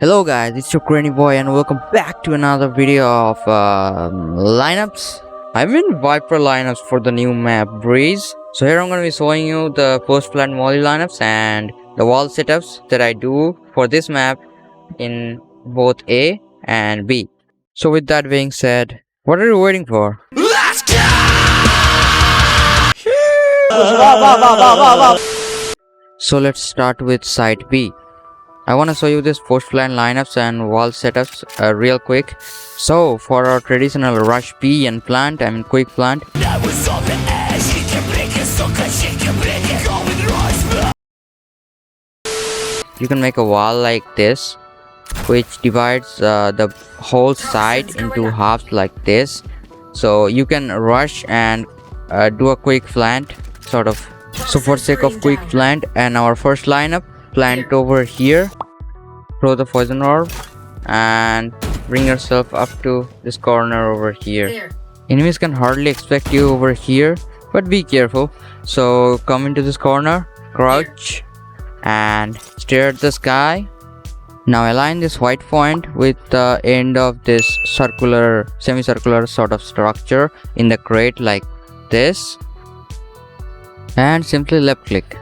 Hello guys, it's your Cranny Boy and welcome back to another video of lineups. I'm in Viper lineups for the new map Breeze. So here I'm going to be showing you the post-plant molly lineups and the wall setups that I do for this map in both A and B. So with that being said, what are you waiting for? Let's go! So let's start with site B. I want to show you this post-plant lineups and wall setups real quick. So for our traditional rush B and plant, quick plant. You can make a wall like this, which divides the whole side into halves like this. So you can rush and do a quick plant, sort of. So for sake of quick plant and our first lineup, plant over here, throw the poison orb and bring yourself up to this corner over here. Enemies can hardly expect you over here, but be careful. So come into this corner, crouch and stare at the sky. Now align this white point with the end of this circular, semicircular sort of structure in the crate like this, and simply left click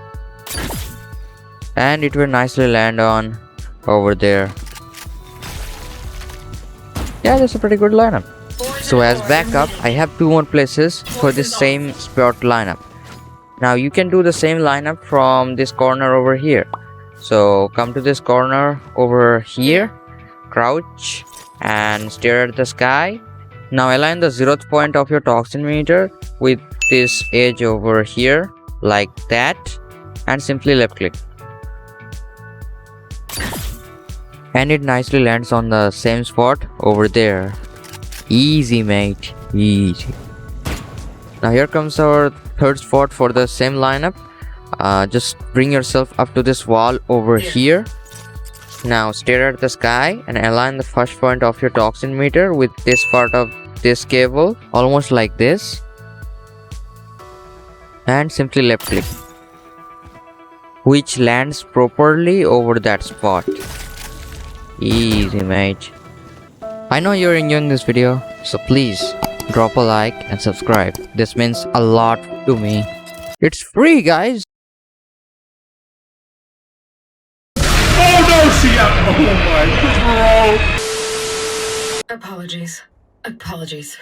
and it will nicely land on over there. Yeah, that's a pretty good lineup. So as backup, I have two more places for this same spot lineup. Now you can do the same lineup from this corner over here. So come to this corner over here, crouch and stare at the sky. Now align the 0th point of your toxin meter with this edge over here like that and simply left click. And it nicely lands on the same spot over there. Easy mate, easy. Now here comes our third spot for the same lineup. Just bring yourself up to this wall over here. Now stare at the sky and align the first point of your toxin meter with this part of this cable, almost like this, and simply left click, which lands properly over that spot. Easy mate. I know you're enjoying this video, so please drop a like and subscribe. This means a lot to me. It's free, guys. Oh no, see, oh my, Apologies.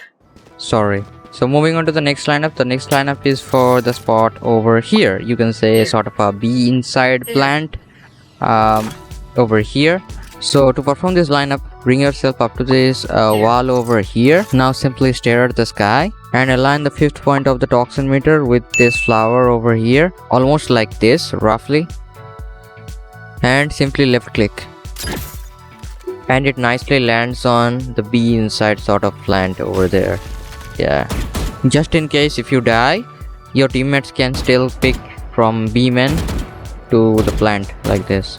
Sorry. So moving on to the next lineup. The next lineup is for the spot over here. You can say sort of a B inside plant over here. So to perform this lineup, bring yourself up to this wall over here. Now simply stare at the sky and align the 5th point of the toxin meter with this flower over here, almost like this roughly, and simply left click, and it nicely lands on the B inside sort of plant over there. Yeah, just in case if you die, your teammates can still pick from B men to the plant like this.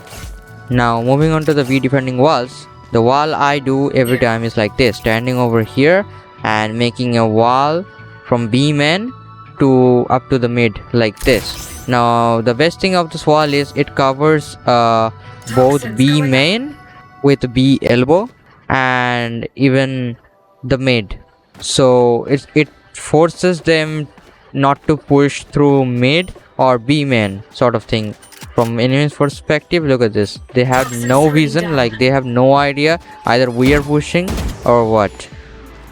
Now moving on to the V defending walls. The wall I do every time is like this, standing over here and making a wall from B main to up to the mid like this. Now the best thing of this wall is it covers both B main with B elbow and even the mid. So it forces them not to push through mid or B main sort of thing. From enemy's perspective, look at this. They have no vision, like they have no idea either we are pushing or what.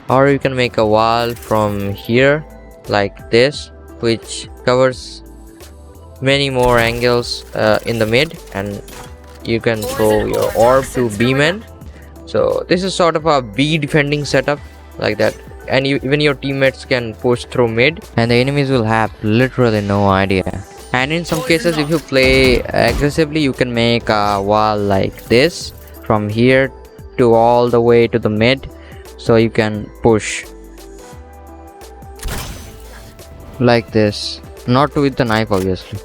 Or you can make a wall from here like this, which covers many more angles in the mid, and you can throw your orb to B men. So this is sort of a B defending setup like that, and even your teammates can push through mid and the enemies will have literally no idea. And in some cases, if you play aggressively, you can make a wall like this from here to all the way to the mid, so you can push like this, not with the knife obviously.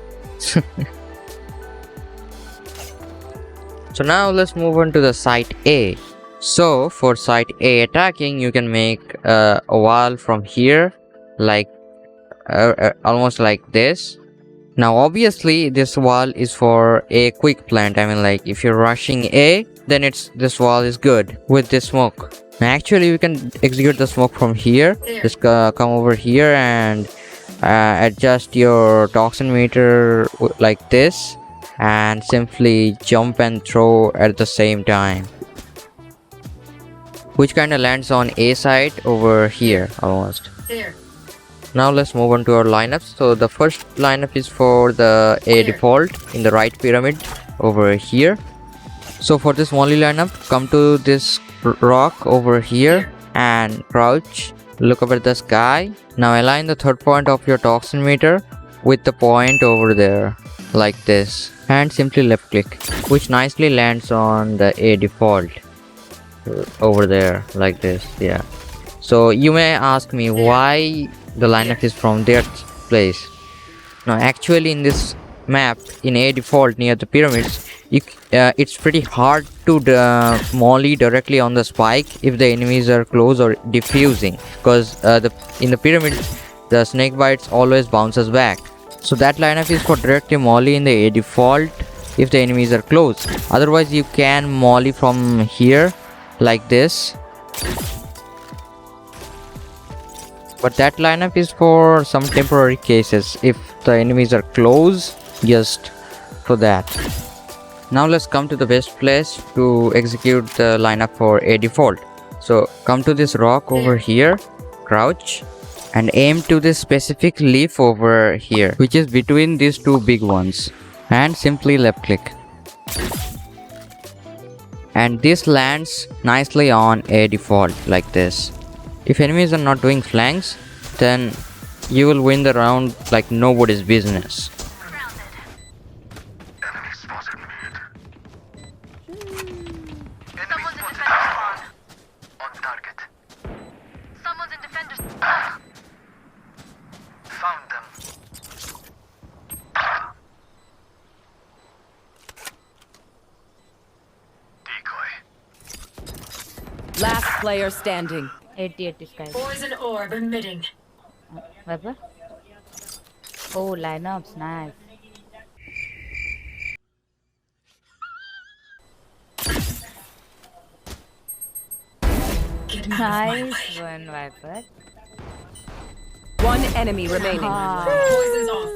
So now let's move on to the site A. So for site A attacking, you can make a wall from here like almost like this. Now obviously this wall is for a quick plant. Like if you're rushing A, then it's this wall is good with this smoke. Now actually we can execute the smoke from here. Just come over here and adjust your toxin meter like this, and simply jump and throw at the same time, which kind of lands on A side over here almost. Now let's move on to our lineups. So the first lineup is for the A default in the right pyramid over here. So for this only lineup, come to this rock over here and crouch, look up at the sky. Now align the third point of your toxin meter with the point over there like this, and simply left click, which nicely lands on the A default over there like this. Yeah, so you may ask me why the lineup is from that place. Now actually in this map in A default near the pyramids, it's pretty hard to molly directly on the spike if the enemies are close or diffusing, because in the pyramid the snake bites always bounces back. So that lineup is for directly molly in the A default if the enemies are close. Otherwise you can molly from here like this, but that lineup is for some temporary cases if the enemies are close, just for that. Now let's come to the best place to execute the lineup for A default. So come to this rock over here, crouch, and aim to this specific leaf over here, which is between these two big ones, and simply left click. And this lands nicely on A default like this. If enemies are not doing flanks, then you will win the round like nobody's business. Last player standing. 80 sky. Poison orb emitting. Viper. Oh, lineups, nice. Get out of my way. Nice one, Viper. One enemy remaining. Poison's off.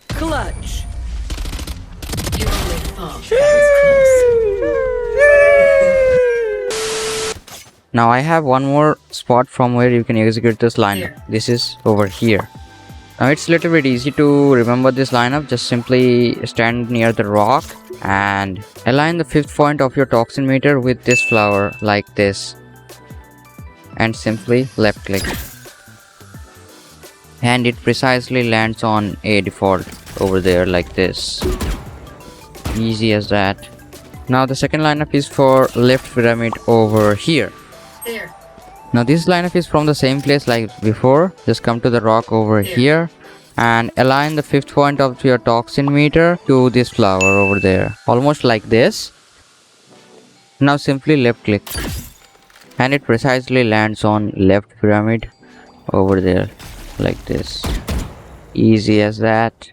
Clutch. You only thought that was close. Now I have one more spot from where you can execute this lineup. This is over here. Now it's a little bit easy to remember this lineup. Just simply stand near the rock and align the fifth point of your toxin meter with this flower like this, and simply left click, and it precisely lands on A default over there like this. Easy as that. Now the second lineup is for left pyramid over here. There. Now this lineup is from the same place like before. Just come to the rock over here and align the fifth point of your toxin meter to this flower over there, almost like this. Now simply left click, and it precisely lands on left pyramid over there like this. Easy as that.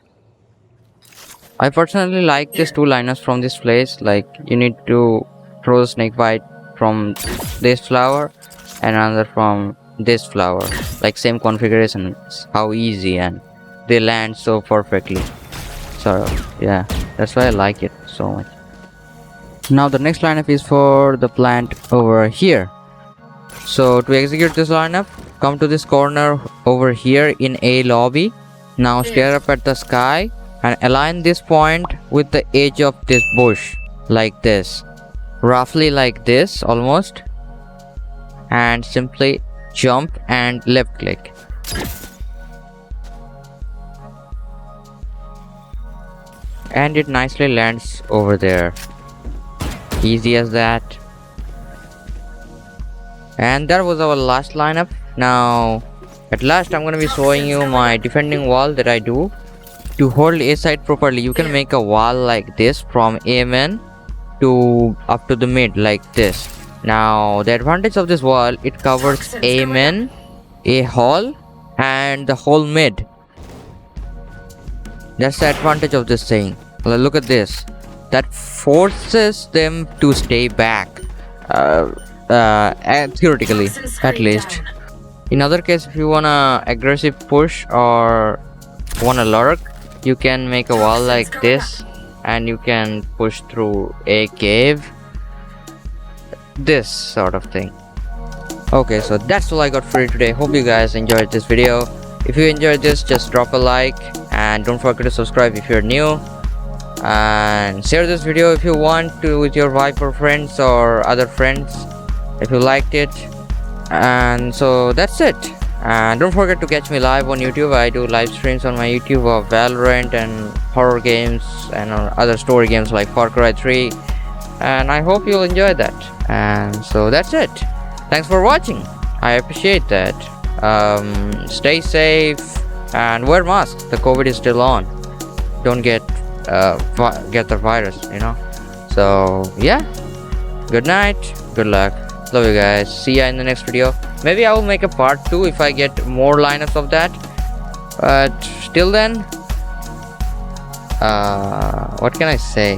I personally like these two lineups from this place. Like, you need to throw the snake bite from this flower and another from this flower, like same configuration. How easy, and they land so perfectly. So yeah, that's why I like it so much. Now the next lineup is for the plant over here. So to execute this lineup, come to this corner over here in A lobby. Now stare up at the sky and align this point with the edge of this bush like this, roughly like this almost, and simply jump and left click. And it nicely lands over there. Easy as that. And that was our last lineup. Now at last I'm gonna be showing you my defending wall that I do. To hold A side properly, you can make a wall like this from A main to up to the mid like this. Now the advantage of this wall, it covers A main, A hall, and the whole mid. That's the advantage of this thing. Look at this. that forces them to stay back, theoretically Toxin at screen least. down. In other case, if you wanna aggressive push or wanna lurk, you can make a wall like this and you can push through a cave, this sort of thing. Okay, so that's all I got for you today. Hope you guys enjoyed this video. If you enjoyed this, just drop a like and don't forget to subscribe if you're new, and share this video if you want to with your Viper friends or other friends if you liked it. And so that's it, and don't forget to catch me live on YouTube. I do live streams on my YouTube of Valorant and horror games and other story games like Far Cry 3, and I hope you'll enjoy that. And so that's it. Thanks for watching. I appreciate that. Stay safe and wear masks. The COVID is still on. Don't get the virus, you know. So yeah, good night, good luck, love you guys, see ya in the next video. Maybe I will make a part 2 if I get more lineups of that, but till then, what can I say?